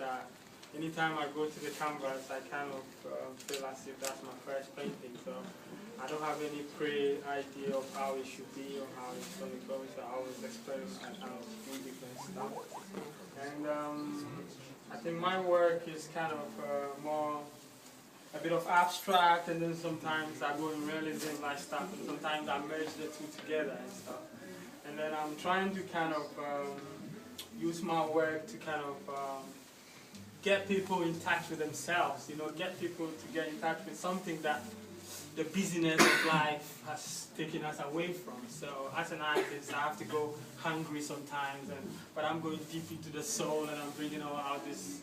that anytime I go to the canvas, I kind of feel as if that's my first painting. So I don't have any pre-idea of how it should be or how it's going to go. So I always experiment and kind of do different stuff. And I think my work is kind of more a bit of abstract, and then sometimes I go in realism like stuff, and sometimes I merge the two together and stuff. And then I'm trying to kind of use my work to kind of get people in touch with themselves, you know, get people to get in touch with something that the busyness of life has taken us away from. So as an artist, I have to go hungry sometimes, but I'm going deep into the soul, and I'm bringing out this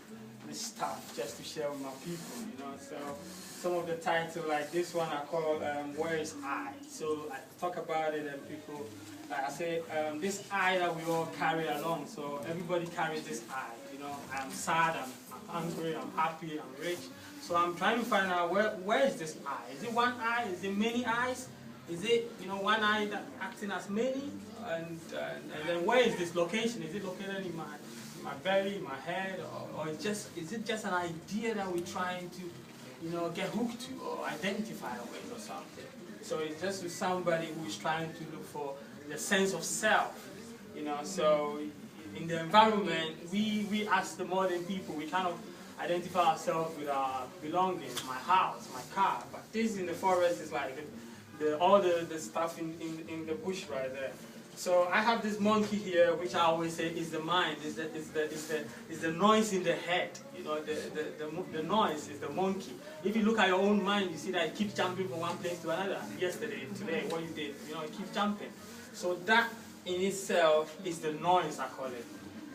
stuff just to share with my people, you know. So some of the titles, like this one, I call Where is I? So I talk about it, and people, like I say, this I that we all carry along. So everybody carries this I, you know. I'm sad, I'm hungry, I'm happy, I'm rich. So I'm trying to find out where is this I? Is it one eye? Is it many eyes? Is it, you know, one eye that acting as many? And then where is this location? Is it located in my belly, in my head, or is it just an idea that we're trying to, you know, get hooked to or identify with or something? So it's just with somebody who is trying to look for the sense of self, you know. So in the environment, we as the modern people, we kind of identify ourselves with our belongings, my house, my car. But this in the forest is like all the stuff in the bush right there. So I have this monkey here, which I always say is the mind, is the noise in the head. You know, the noise is the monkey. If you look at your own mind, you see that it keeps jumping from one place to another. Yesterday, today, what you did, you know, it keeps jumping. So that in itself is the noise, I call it.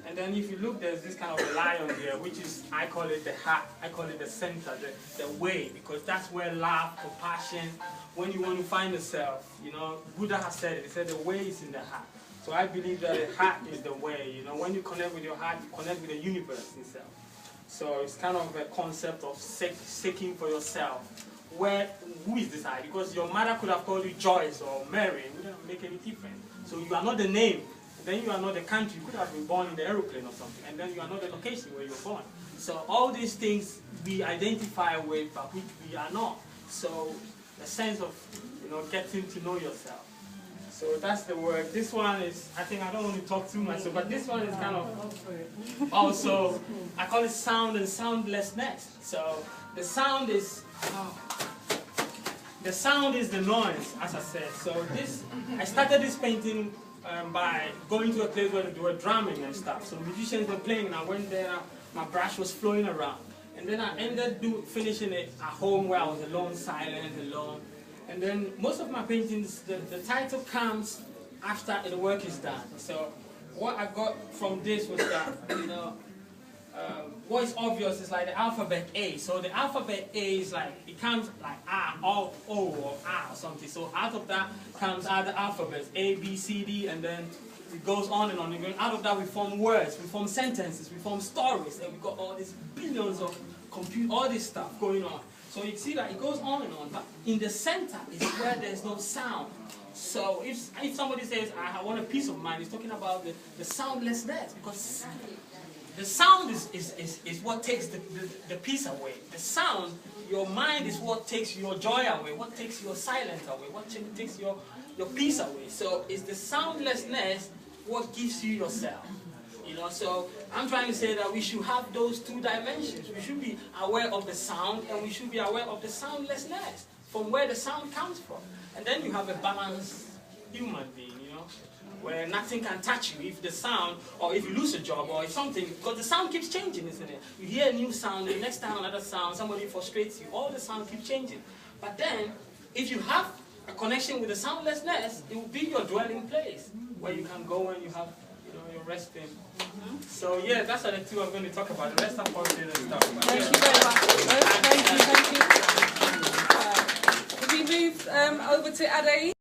And then if you look, there's this kind of lion here, which is, I call it the heart, I call it the center, the way, because that's where love, compassion, when you want to find yourself, you know, Buddha has said it, he said the way is in the heart. So I believe that the heart is the way, you know, when you connect with your heart, you connect with the universe itself. So it's kind of a concept of seeking for yourself. Who is this I? Because your mother could have called you Joyce or Mary, it wouldn't make any difference. So you are not the name. Then you are not the country. You could have been born in the aeroplane or something, and then you are not the location where you're born. So all these things we identify with, but which we are not. So the sense of, you know, getting to know yourself. So that's the work. This one is, I think I don't want to talk too much, but this one is kind of also, I call it sound and soundlessness. So the sound is, the sound is the noise, as I said. So this, I started this painting by going to a place where they were drumming and stuff. So musicians were playing, and I went there, my brush was flowing around. And then I ended finishing it at home where I was alone, silent, alone. And then most of my paintings, the title comes after the work is done. So what I got from this was that, you know, what is obvious is like the alphabet A. So the alphabet A is like, it comes like R, O, or R or something. So out of that comes other alphabets, A, B, C, D, and then it goes on and on. And out of that we form words, we form sentences, we form stories, and we got all these billions of all this stuff going on. So you see that it goes on and on, but in the center is where there's no sound. So if somebody says, I want a peace of mind, it's talking about the soundlessness, because the sound is what takes the peace away. The sound, your mind is what takes your joy away, what takes your silence away, what takes your peace away. So it's the soundlessness what gives you yourself. You know, so I'm trying to say that we should have those two dimensions. We should be aware of the sound, and we should be aware of the soundlessness, from where the sound comes from. And then you have a balanced human being, you know, where nothing can touch you if the sound, or if you lose a job, or if something, because the sound keeps changing, isn't it? You hear a new sound, the next time another sound, somebody frustrates you, all the sound keeps changing. But then, if you have a connection with the soundlessness, it will be your dwelling place, where you can go and you have, you know, your resting. So yeah, that's the two I'm going to talk about. The rest I'm probably going to talk about. Thank you very much. Thank you. Can we move over to Ade?